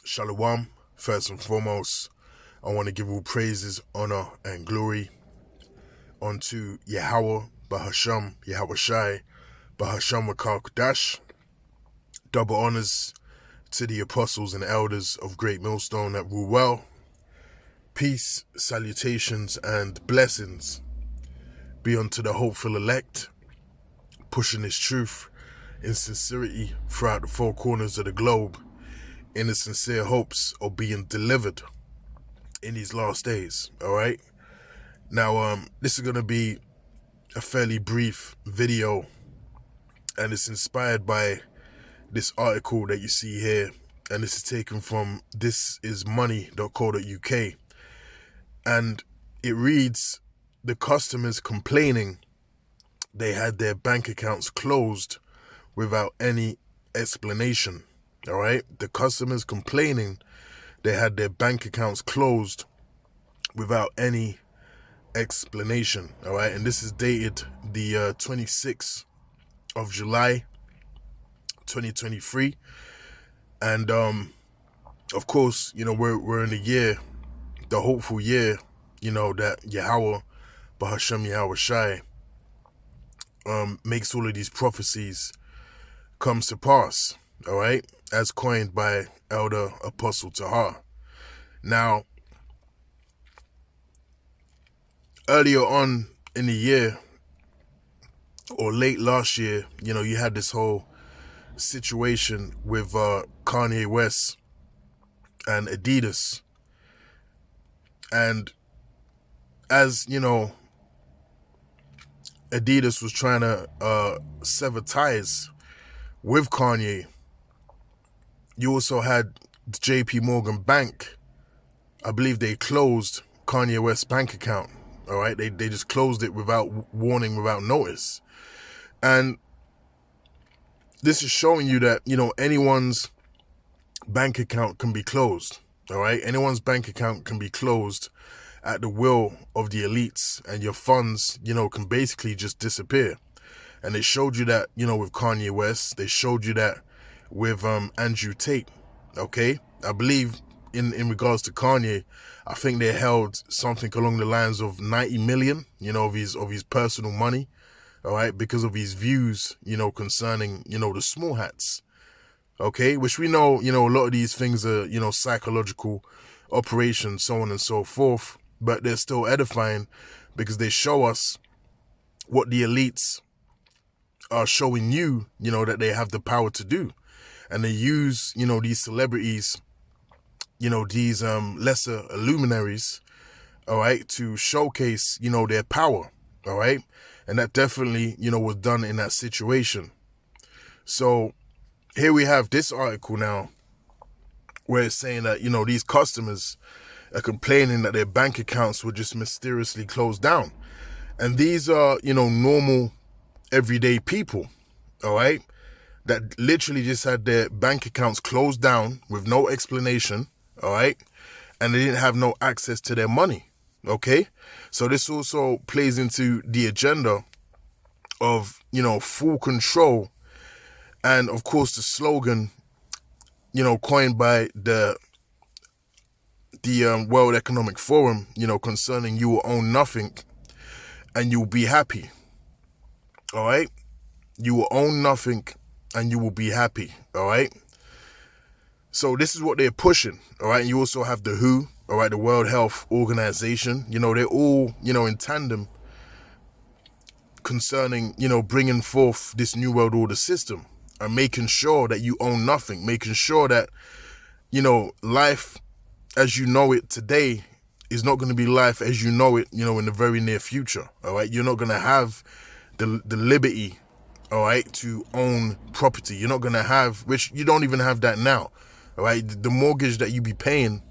Shalom. First and foremost, I want to give all praises, honor, and glory unto Yahweh, Bahasham, Yahweh Shai, Bahasham Wakar Kudash. Double honors to the apostles and elders of Great Millstone that rule well. Peace, salutations, and blessings be unto the hopeful elect, pushing this truth in sincerity throughout the four corners of the globe, in the sincere hopes of being delivered in these last days. All right. Now, this is going to be a fairly brief video, and it's inspired by this article that you see here, and this is taken from thisismoney.co.uk, and it reads, the customers complaining they had their bank accounts closed without any explanation. All right. The customers complaining they had their bank accounts closed without any explanation. All right. And this is dated the 26th of July, 2023. And of course, we're in the year, the hopeful year, that Yahweh, Bahasham Yahweh Shai, makes all of these prophecies comes to pass. All right, as coined by Elder Apostle Tahar. Now, earlier on in the year, or late last year, you had this whole situation with Kanye West and Adidas. And as, Adidas was trying to sever ties with Kanye, you also had the JP Morgan Bank. I believe they closed Kanye West's bank account. All right, they just closed it without warning, without notice. And this is showing you that, anyone's bank account can be closed. All right, anyone's bank account can be closed at the will of the elites, and your funds, can basically just disappear. And they showed you that, with Kanye West. They showed you that with Andrew Tate. Okay, I believe in regards to Kanye, I think they held something along the lines of 90 million, of his personal money. All right, because of his views, concerning, the small hats. Okay, which we know, a lot of these things are, psychological operations, so on and so forth. But they're still edifying because they show us what the elites are showing you, that they have the power to do. And they use, these celebrities, these lesser luminaries, all right, to showcase, their power, all right? And that definitely, was done in that situation. So here we have this article now where it's saying that, these customers are complaining that their bank accounts were just mysteriously closed down. And these are, normal, everyday people, all right, that literally just had their bank accounts closed down with no explanation, all right, and they didn't have no access to their money, okay? So this also plays into the agenda of, full control, and of course the slogan, coined by the World Economic Forum, concerning you will own nothing and you'll be happy, all right? You will own nothing and you will be happy, all right? So this is what they're pushing, all right? And you also have the WHO, all right, the World Health Organization. They're all, in tandem concerning, bringing forth this New World Order system and making sure that you own nothing, making sure that, life as you know it today is not going to be life as you know it, in the very near future, all right? You're not going to have the liberty, all right, to own property. You're not going to have, which you don't even have that now, all right? The mortgage that you be paying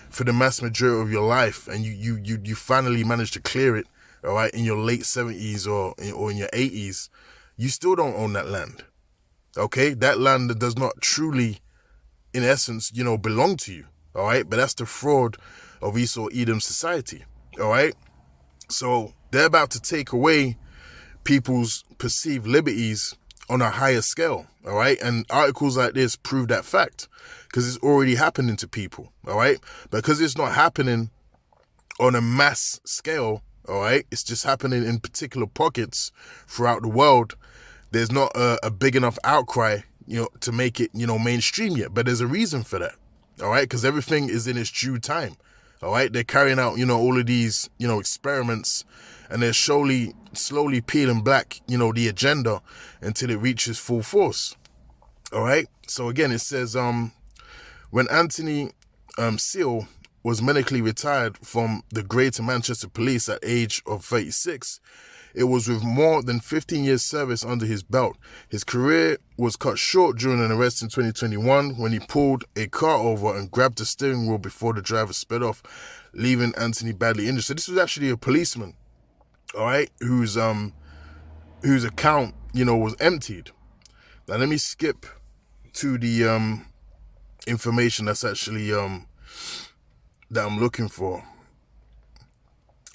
for the mass majority of your life, and you finally managed to clear it, all right, in your late 70s or in your 80s, you still don't own that land, okay? That land that does not truly, in essence, belong to you, all right? But that's the fraud of Esau Edom society, all right? So they're about to take away people's perceived liberties on a higher scale, all right? And articles like this prove that fact because it's already happening to people, all right? Because it's not happening on a mass scale, all right? It's just happening in particular pockets throughout the world. There's not a big enough outcry, to make it, mainstream yet. But there's a reason for that, all right? Because everything is in its due time, all right? They're carrying out, all of these, experiments, and they're slowly peeling back, the agenda until it reaches full force, all right? So again, it says, when Anthony Seale was medically retired from the Greater Manchester Police at age of 36, it was with more than 15 years service under his belt. His career was cut short during an arrest in 2021 when he pulled a car over and grabbed the steering wheel before the driver sped off, leaving Anthony badly injured. So this was actually a policeman, all right, whose account, was emptied. Now let me skip to the information that's actually that I'm looking for.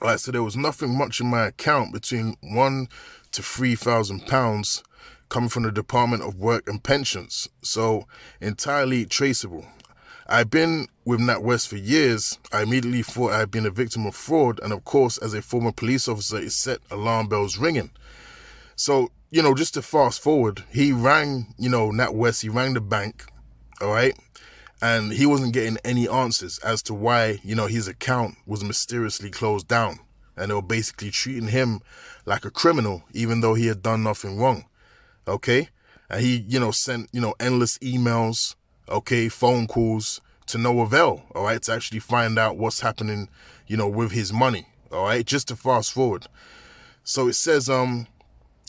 All right, so there was nothing much in my account between £1,000 to £3,000 coming from the Department of Work and Pensions, so entirely traceable. I've been with NatWest for years. I immediately thought I had been a victim of fraud, and of course, as a former police officer, it set alarm bells ringing. So, just to fast forward, he rang, NatWest, he rang the bank, all right? And he wasn't getting any answers as to why, his account was mysteriously closed down. And they were basically treating him like a criminal, even though he had done nothing wrong. Okay? And he, sent, endless emails, okay, phone calls to no avail, all right, to actually find out what's happening, with his money, all right, just to fast forward. So it says,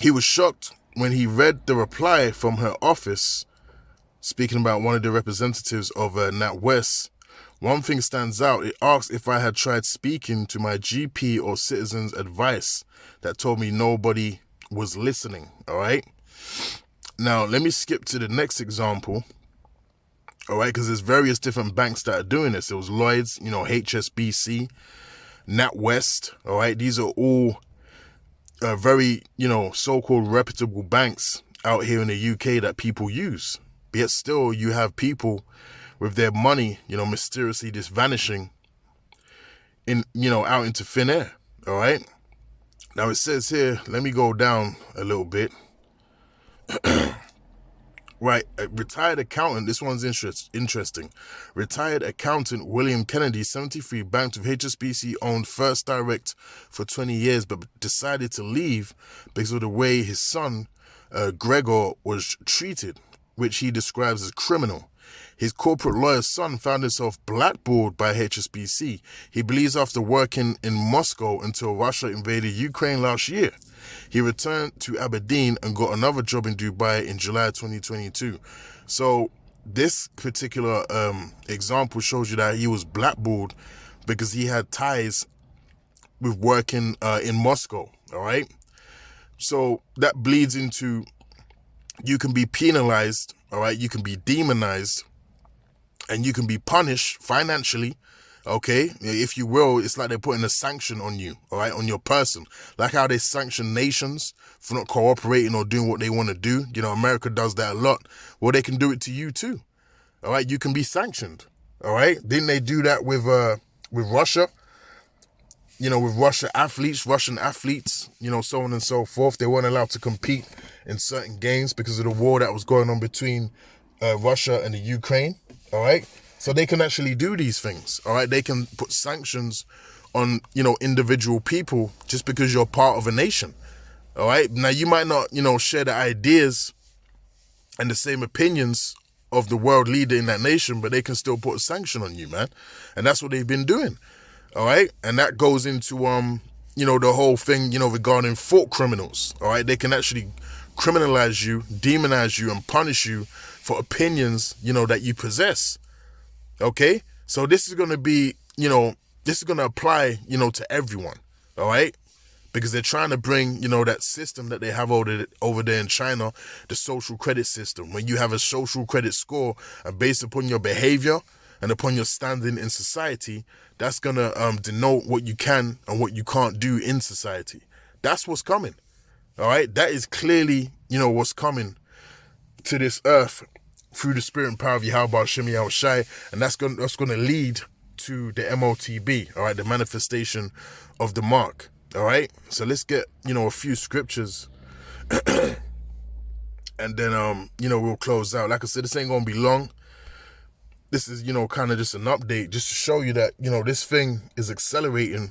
he was shocked when he read the reply from her office. Speaking about one of the representatives of NatWest, one thing stands out. It asks if I had tried speaking to my GP or citizen's advice that told me nobody was listening, all right? Now, let me skip to the next example, all right, because there's various different banks that are doing this. It was Lloyds, HSBC, NatWest, all right? These are all very, so-called reputable banks out here in the UK that people use. Yet still, you have people with their money, mysteriously just vanishing in, out into thin air. All right. Now it says here, let me go down a little bit. Right. A retired accountant. This one's interesting. Retired accountant William Kennedy, 73, banked with HSBC, owned First Direct for 20 years, but decided to leave because of the way his son, Gregor, was treated, which he describes as criminal. His corporate lawyer's son found himself blackballed by HSBC. He believes after working in Moscow until Russia invaded Ukraine last year. He returned to Aberdeen and got another job in Dubai in July 2022. So this particular example shows you that he was blackballed because he had ties with working in Moscow, all right? So that bleeds into you can be penalized, all right? You can be demonized, and you can be punished financially, okay? If you will, it's like they're putting a sanction on you, all right, on your person. Like how they sanction nations for not cooperating or doing what they want to do. America does that a lot. Well, they can do it to you too, all right? You can be sanctioned, all right? Didn't they do that with Russia? With Russian athletes, so on and so forth. They weren't allowed to compete in certain games because of the war that was going on between Russia and the Ukraine, all right? So they can actually do these things, all right? They can put sanctions on, individual people just because you're part of a nation, all right? Now, you might not, share the ideas and the same opinions of the world leader in that nation, but they can still put a sanction on you, man. And that's what they've been doing. All right. And that goes into, the whole thing, regarding thought criminals. All right. They can actually criminalize you, demonize you, and punish you for opinions, that you possess. Okay. So this is going to be, this is going to apply, to everyone. All right. Because they're trying to bring, that system that they have over there in China, the social credit system. When you have a social credit score and based upon your behavior and upon your standing in society, that's going to denote what you can and what you can't do in society. That's what's coming. All right. That is clearly, what's coming to this earth through the spirit and power of Yahweh Hashem Yahweh Shai, and that's going to lead to the MOTB, all right, the manifestation of the mark, all right. So let's get a few scriptures, and then we'll close out. Like I said, this ain't gonna be long. This is kind of just an update, just to show you that this thing is accelerating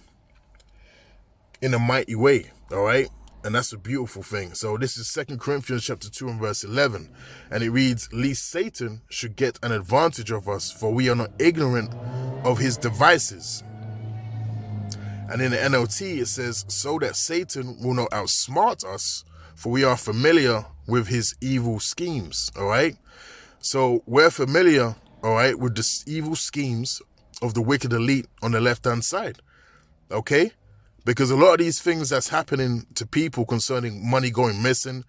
in a mighty way, all right. And that's a beautiful thing. So this is 2 Corinthians chapter 2 and verse 11. And it reads, "Lest Satan should get an advantage of us, for we are not ignorant of his devices." And in the NLT, it says, "So that Satan will not outsmart us, for we are familiar with his evil schemes." All right. So we're familiar, all right, with the evil schemes of the wicked elite on the left-hand side. Okay. Because a lot of these things that's happening to people concerning money going missing,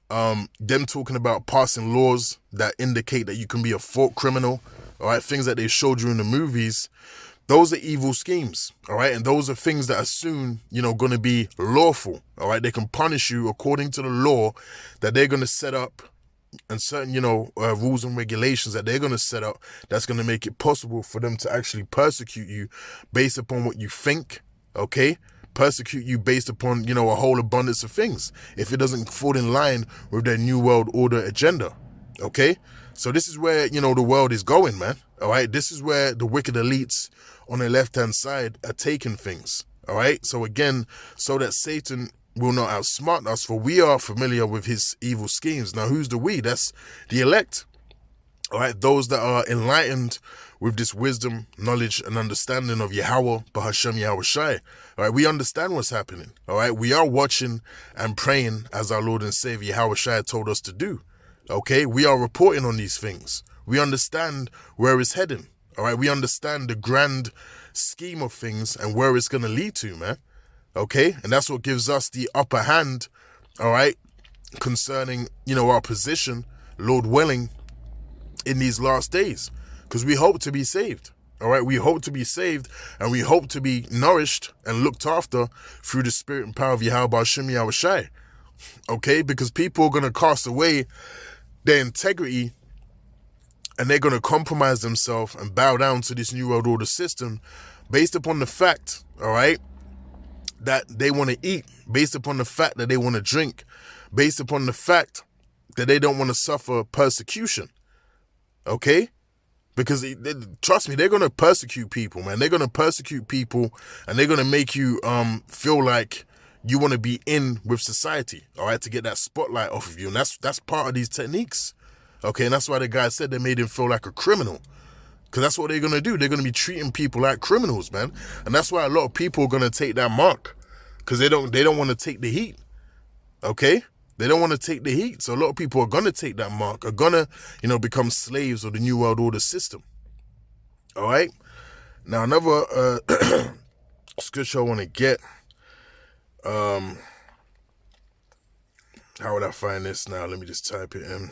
them talking about passing laws that indicate that you can be a thought criminal, all right, things that they showed you in the movies, those are evil schemes, all right, and those are things that are soon, going to be lawful, all right. They can punish you according to the law that they're going to set up, and certain, rules and regulations that they're going to set up that's going to make it possible for them to actually persecute you based upon what you think, okay? Persecute you based upon, a whole abundance of things if it doesn't fall in line with their new world order agenda, okay? So this is where, the world is going, man, all right? This is where the wicked elites on the left-hand side are taking things, all right? So again, so that Satan will not outsmart us, for we are familiar with his evil schemes. Now, who's the we? That's the elect, all right? Those that are enlightened with this wisdom, knowledge, and understanding of Yahweh, Bahashem Yahweh Shai. All right, we understand what's happening. All right, we are watching and praying as our Lord and Savior Yahweh Shai told us to do. Okay, we are reporting on these things. We understand where it's heading. All right, we understand the grand scheme of things and where it's going to lead to, man. Okay, and that's what gives us the upper hand, all right, concerning, our position, Lord willing, in these last days. Because we hope to be saved, all right? We hope to be saved, and we hope to be nourished and looked after through the spirit and power of Yahweh Hashem Yahweh Shai, okay? Because people are going to cast away their integrity, and they're going to compromise themselves and bow down to this new world order system based upon the fact, all right, that they want to eat, based upon the fact that they want to drink, based upon the fact that they don't want to suffer persecution, okay? Because, trust me, they're going to persecute people, man. They're going to persecute people, and they're going to make you feel like you want to be in with society, all right, to get that spotlight off of you. And that's part of these techniques, okay? And that's why the guy said they made him feel like a criminal, because that's what they're going to do. They're going to be treating people like criminals, man. And that's why a lot of people are going to take that mark, because they don't want to take the heat, okay? They don't want to take the heat. So a lot of people are going to take that mark, are going to, become slaves of the New World Order system. All right. Now, another scripture I want to get. How would I find this now? Let me just type it in.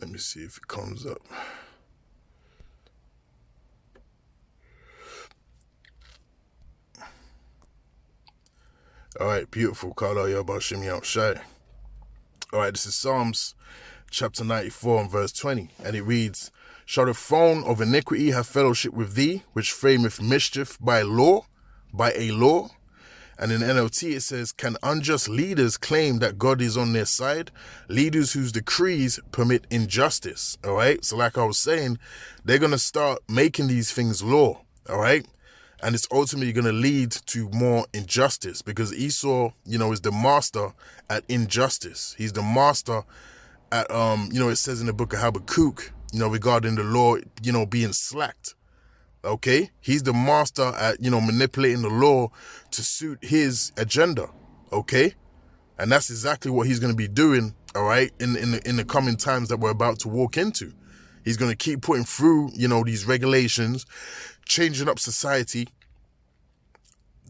Let me see if it comes up. All right, beautiful. Kala Yabashim Yahweh Shai. All right, this is Psalms chapter 94 and verse 20. And it reads, "Shall the throne of iniquity have fellowship with thee, which frameth mischief by a law? And in NLT it says, "Can unjust leaders claim that God is on their side? Leaders whose decrees permit injustice." All right, so like I was saying, they're going to start making these things law. All right. And it's ultimately going to lead to more injustice, because Esau, is the master at injustice. He's the master at, it says in the book of Habakkuk, regarding the law, being slacked. Okay. He's the master at, manipulating the law to suit his agenda. Okay. And that's exactly what he's going to be doing. All right. In the coming times that we're about to walk into. He's going to keep putting through, these regulations, changing up society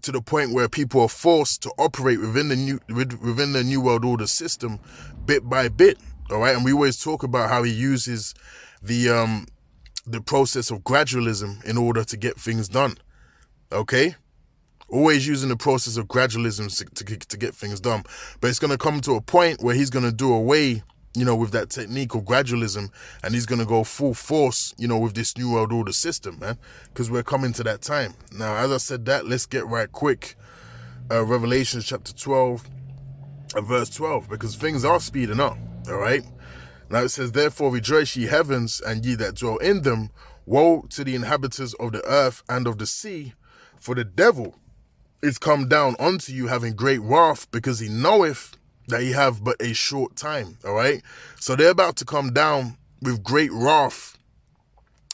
to the point where people are forced to operate within the new world order system bit by bit. All right. And we always talk about how he uses the process of gradualism in order to get things done. Okay. Always using the process of gradualism to get things done. But it's going to come to a point where he's going to do away, with that technique of gradualism, and he's going to go full force, with this New World Order system, man, because we're coming to that time. Now, as I said that, let's get right quick. Revelation chapter 12 and verse 12, because things are speeding up, all right? Now it says, therefore rejoice ye heavens, and ye that dwell in them. Woe to the inhabitants of the earth and of the sea, for the devil is come down unto you having great wrath, because he knoweth that he have but a short time, all right? So they're about to come down with great wrath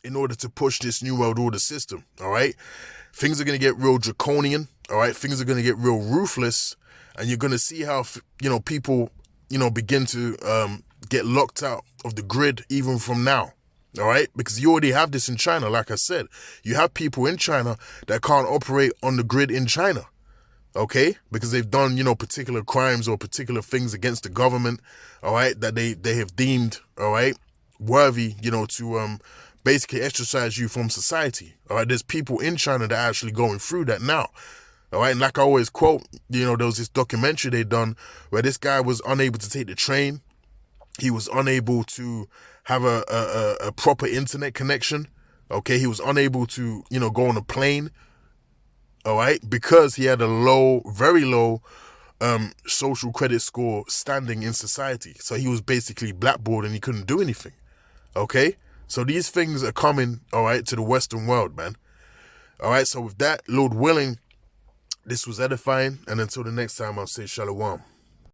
in order to push this New World Order system, all right? Things are going to get real draconian, all right? Things are going to get real ruthless, and you're going to see how, people, begin to get locked out of the grid even from now, all right? Because you already have this in China, like I said. You have people in China that can't operate on the grid in China, okay? Because they've done, particular crimes or particular things against the government, all right, that they have deemed, all right, worthy, to basically ostracize you from society, all right? There's people in China that are actually going through that now, all right? And like I always quote, there was this documentary they done where this guy was unable to take the train. He was unable to have a proper internet connection, okay? He was unable to, go on a plane, all right, because he had a very low social credit score standing in society. So he was basically blackballed and he couldn't do anything, okay? So these things are coming, all right, to the Western world, man. All right, so with that, Lord willing, this was edifying. And until the next time, I'll say shalom.